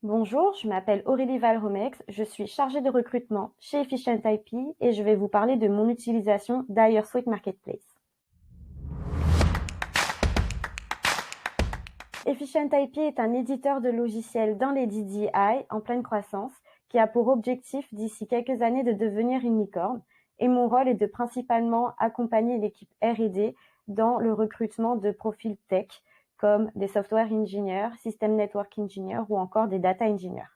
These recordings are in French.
Bonjour, je m'appelle Aurélie Valromex, je suis chargée de recrutement chez Efficient IP et je vais vous parler de mon utilisation d'HireSuite Marketplace. Efficient IP est un éditeur de logiciels dans les DDI en pleine croissance qui a pour objectif d'ici quelques années de devenir une licorne et mon rôle est de principalement accompagner l'équipe R&D dans le recrutement de profils tech comme des software engineers, system network engineers ou encore des data engineers.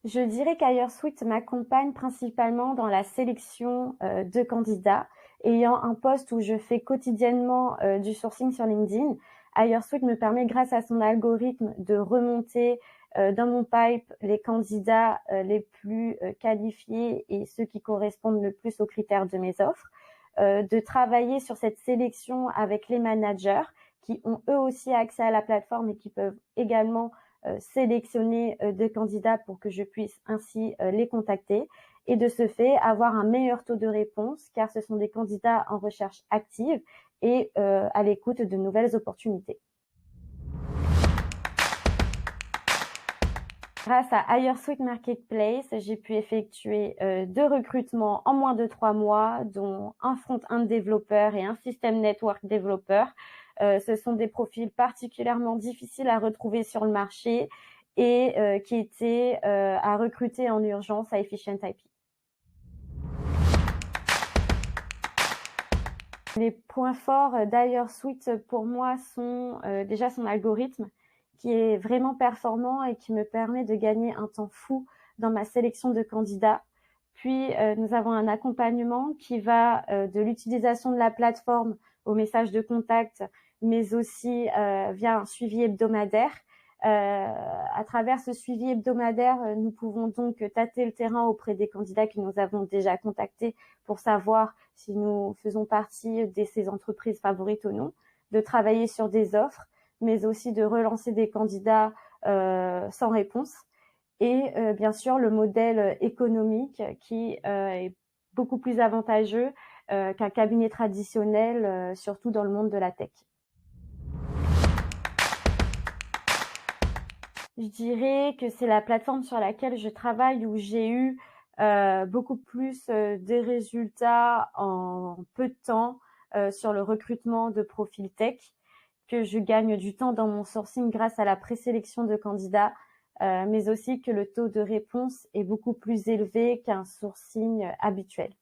Je dirais qu'HireSuite m'accompagne principalement dans la sélection de candidats. Ayant un poste où je fais quotidiennement du sourcing sur LinkedIn, HireSuite me permet, grâce à son algorithme, de remonter dans mon pipe les candidats les plus qualifiés et ceux qui correspondent le plus aux critères de mes offres, de travailler sur cette sélection avec les managers qui ont eux aussi accès à la plateforme et qui peuvent également sélectionner des candidats pour que je puisse ainsi les contacter et de ce fait avoir un meilleur taux de réponse car ce sont des candidats en recherche active et à l'écoute de nouvelles opportunités. Grâce à HireSuite Marketplace, j'ai pu effectuer 2 recrutements en moins de 3 mois, dont un front-end développeur et un système network développeur. Ce sont des profils particulièrement difficiles à retrouver sur le marché et qui étaient à recruter en urgence à Efficient IP. Les points forts d'HireSuite pour moi sont déjà son algorithme qui est vraiment performant et qui me permet de gagner un temps fou dans ma sélection de candidats. Puis nous avons un accompagnement qui va de l'utilisation de la plateforme aux messages de contact, mais aussi via un suivi hebdomadaire. À travers ce suivi hebdomadaire, nous pouvons donc tâter le terrain auprès des candidats que nous avons déjà contactés pour savoir si nous faisons partie de ces entreprises favorites ou non, de travailler sur des offres, mais aussi de relancer des candidats sans réponse. Et bien sûr, le modèle économique qui est beaucoup plus avantageux qu'un cabinet traditionnel, surtout dans le monde de la tech. Je dirais que c'est la plateforme sur laquelle je travaille où j'ai eu beaucoup plus des résultats en peu de temps sur le recrutement de profils tech, que je gagne du temps dans mon sourcing grâce à la présélection de candidats, mais aussi que le taux de réponse est beaucoup plus élevé qu'un sourcing habituel.